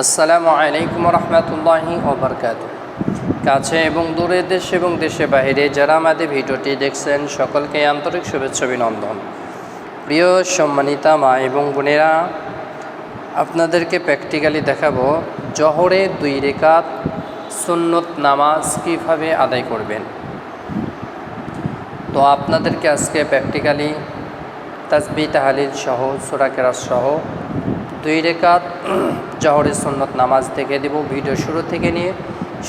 আসসালামু আলাইকুম রহমতুল্লাহি ওয়া বারাকাতুহু। কাছে এবং দূরে, দেশ এবং দেশের বাইরে যারা আমাদের ভিডিওটি দেখছেন সকলকে আন্তরিক শুভেচ্ছা অভিনন্দন। প্রিয় সম্মানিতা মা এবং বোনেরা, আপনাদেরকে প্র্যাকটিক্যালি দেখাবো জোহরে 2 রাকাত সুন্নত নামাজ কীভাবে আদায় করবেন। তো আপনাদেরকে আজকে প্র্যাকটিক্যালি তাসবিহ তাহলিল সহ সূরা কেরাত সহ 2 রাকাত জোহরের সুন্নত নামাজ দেখে দেব। ভিডিও শুরু থেকে নিয়ে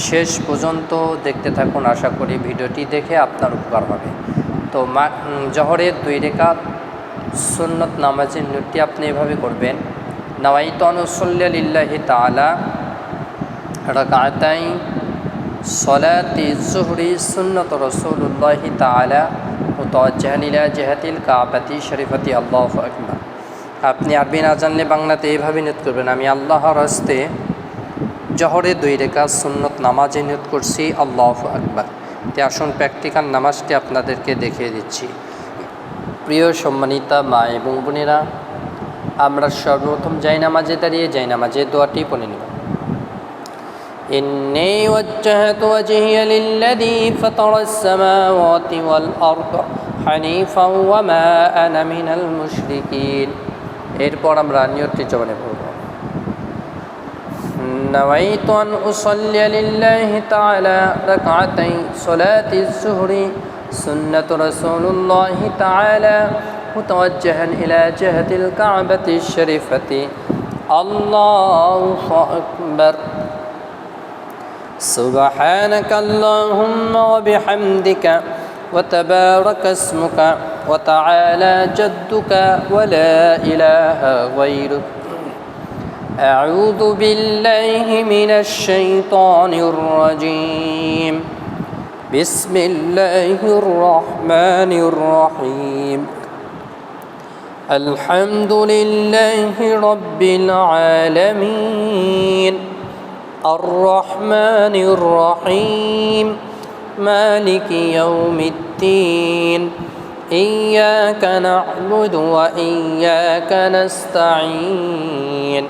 শেষ পর্যন্ত দেখতে থাকুন, আশা করি ভিডিওটি দেখে আপনার উপকার হবে। তো জোহরের 2 রাকাত সুন্নত নামাজের নিয়তটি আপনি এভাবে করবেন: নাওয়াইতু আন উসাল্লি লিল্লাহি তাআলা রাকাতাইন সলাতি যুহরি সুন্নত রাসূলুল্লাহি তাআলা মুতাওয়াজ্জিহান ইলা জিহাতিল কাবাতি শরীফাতি আল্লাহু আকবার। আপনি আরবি না জানলে বাংলাতে এইভাবে নিয়ত করবেন: আমি আল্লাহর হস্তে জোহরে 2 রাকাত সুন্নত নামাজে নিয়ত করছি, আল্লাহু আকবার। তে আসুন প্র্যাকটিক্যাল নামাজটি আপনাদেরকে দেখিয়ে দিচ্ছি। প্রিয় সম্মানিতা মা এবং বোনেরা, আমরা সর্বপ্রথম জায়নামাজে দাঁড়িয়ে জায়নামাজের দোয়াটি পড়ে নেব। ইন্নী ওয়াজ্জাহতু ওয়াজহিয়া লিল্লাযী ফাতারাস সামাওয়াতি ওয়াল আরদ হানিফাও ওয়া মা আনা মিনাল মুশরিকিন। এরপর আমরা নিয়তটি জবানে পড়ব: নাওয়াইতু আন উসাল্লি লিল্লাহি তাআলা রাকাতাই সলাতি যুহরি সুন্নাতু রাসূলুল্লাহি তাআলা মুতাওয়াজ্জিহান ইলা জিহাতিল কাবাতি শরীফাতি আল্লাহু আকবার। সুবহানাকা আল্লাহুম্মা ওয়া বিহামদিকা ওয়া তাবারাকা ইসমুকা ওয়া তাআলা জাদ্দুকা ওয়া লা ইলাহা গায়রুক। আউযু বিল্লাহি মিনাশ শাইতানির রাজীম। বিসমিল্লাহির রহমানির রহিম। আলহামদুলিল্লাহি রাব্বিল আলামিন। আর-রহমানির রহিম। মালিকি ইয়াউমিদ্দিন। ইয়্যাকা না'বুদু ওয়া ইয়্যাকা নাস্তাঈন।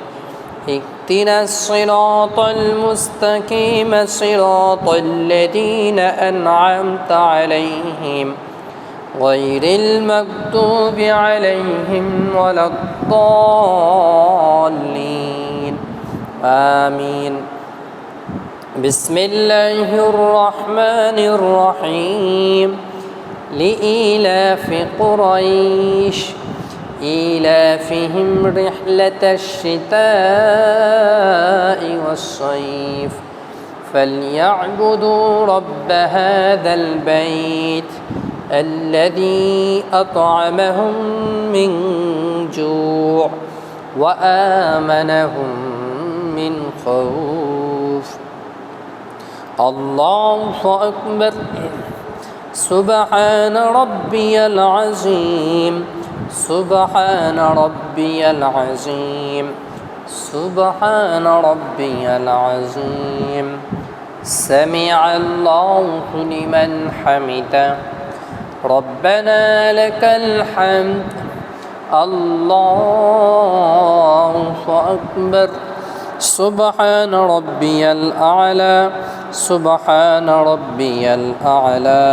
ইহদিনাস সিরাতাল মুস্তাকিম সিরাতাল লাযীনা আন'আমতা আলাইহিম গায়রিল মাগদুবি আলাইহিম ওয়ালাদ-দাল্লিন। আমিন। বিসমিল্লাহির রহমানির রহিম। লিইলাফি কুরাইশ إيلافهم رحلة الشتاء والصيف فليعبدوا رب هذا البيت الذي أطعمهم من جوع وآمنهم من خوف. الله أكبر. سبحان ربي العظيم. سبحان ربي العظيم. سبحان ربي العظيم. سمع الله لمن حمده. ربنا لك الحمد. الله أكبر. سبحان ربي الأعلى. سبحان ربي الأعلى.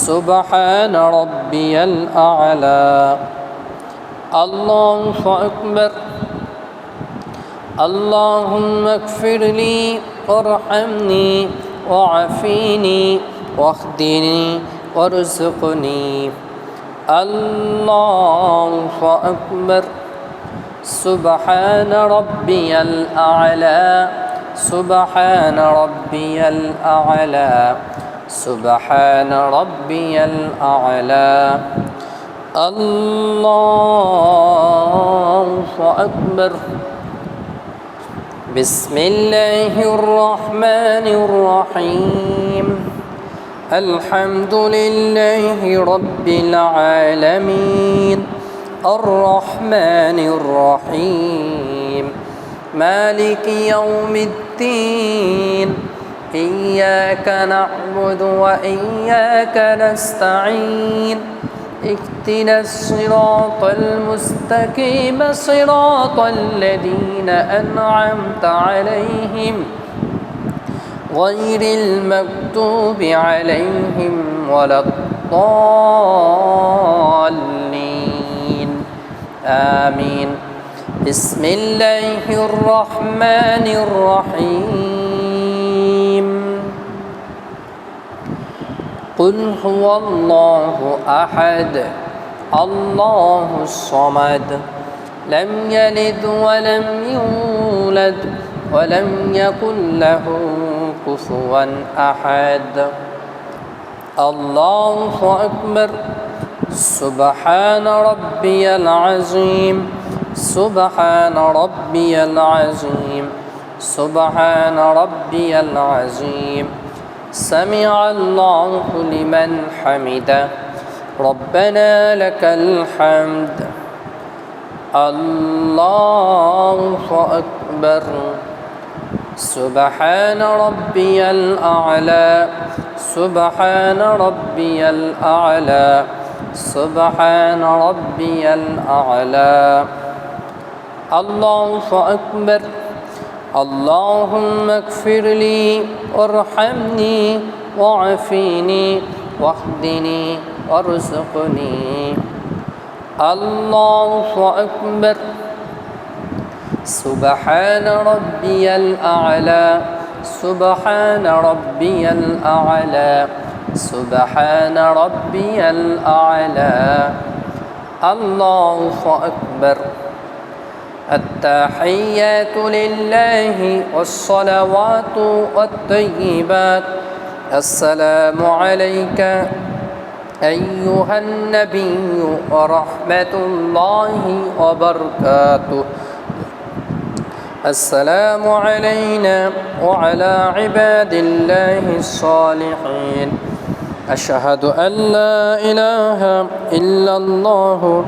سبحان ربي الأعلى. الله أكبر. اللهم اغفر لي وارحمني وعافني واهدني وارزقني. الله أكبر. سبحان ربي الأعلى. سبحان ربي الأعلى. سبحان ربي الأعلى. الله أكبر. بسم الله الرحمن الرحيم. الحمد لله رب العالمين. الرحمن الرحيم. مالك يوم الدين. إياك نعبد وإياك نستعين. اهدنا الصراط المستقيم صراط الذين أنعمت عليهم غير المغضوب عليهم ولا الضالين آمين بسم الله الرحمن الرحيم قل هو الله أحد الله الصمد لم يلد ولم يولد ولم يكن له كفوا أحد الله أكبر سبحان ربي العظيم سبحان ربي العظيم سبحان ربي العظيم سمع الله لمن حمده ربنا لك الحمد الله أكبر سبحان ربي الأعلى سبحان ربي الأعلى سبحان ربي الأعلى الله أكبر اللهم اغفر لي وارحمني وعافني واهدني وارزقني الله أكبر سبحان ربي الأعلى سبحان ربي الأعلى سبحان ربي الأعلى الله أكبر التحيات لله والصلوات والطيبات السلام عليك أيها النبي ورحمة الله وبركاته السلام علينا وعلى عباد الله الصالحين أشهد أن لا إله إلا الله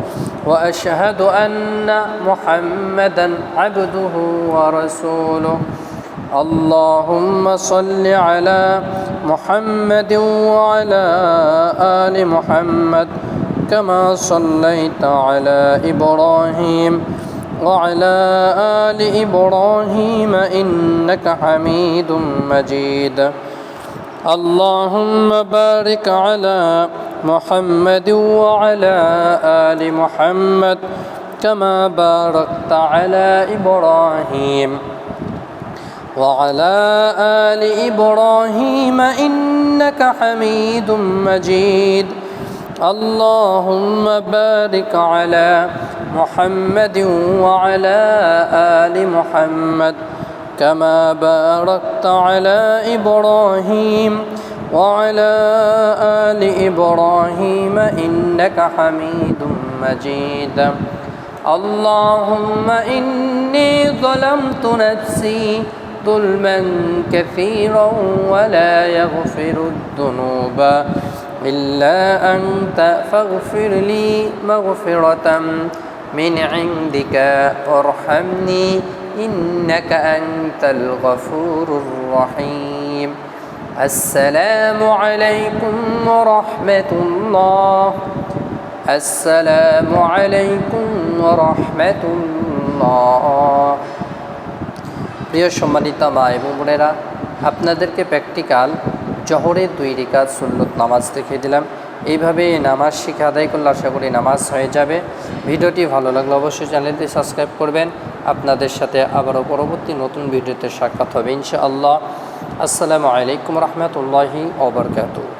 وأشهد أن محمدا عبده ورسوله اللهم صل على محمد وعلى آل محمد كما صليت على إبراهيم وعلى آل إبراهيم إنك حميد مجيد اللهم بارك على محمد وعلى آل محمد كما باركت على إبراهيم وعلى آل إبراهيم إنك حميد مجيد اللهم بارك على محمد وعلى آل محمد كما باركت على إبراهيم وعلى آل إبراهيم إنك حميد مجيد اللهم إني ظلمت نفسي ظلما كثيرا ولا يغفر الذنوب إلا أنت فاغفر لي مغفرة من عندك وارحمني إنك أنت الغفور الرحيم السلام عليكم ورحمة الله السلام عليكم ورحمة الله প্রিয় সম্মানিত মা এবং বোনেরা, আপনাদেরকে প্র্যাকটিক্যাল জোহরের 2 রাকাত সুন্নত নামাজ দেখিয়ে দিলাম। এইভাবে নামাজ শিখে আদায় করলে আশা করি নামাজ হয়ে যাবে। ভিডিওটি ভালো লাগলে অবশ্যই চ্যানেলটি সাবস্ক্রাইব করবেন। আপনাদের সাথে আবারও পরবর্তী নতুন ভিডিওতে সাক্ষাৎ হবে ইনশাআল্লাহ। আসসালামু আলাইকুম রহমতুল্লাহি ওয়া বারাকাতুহু।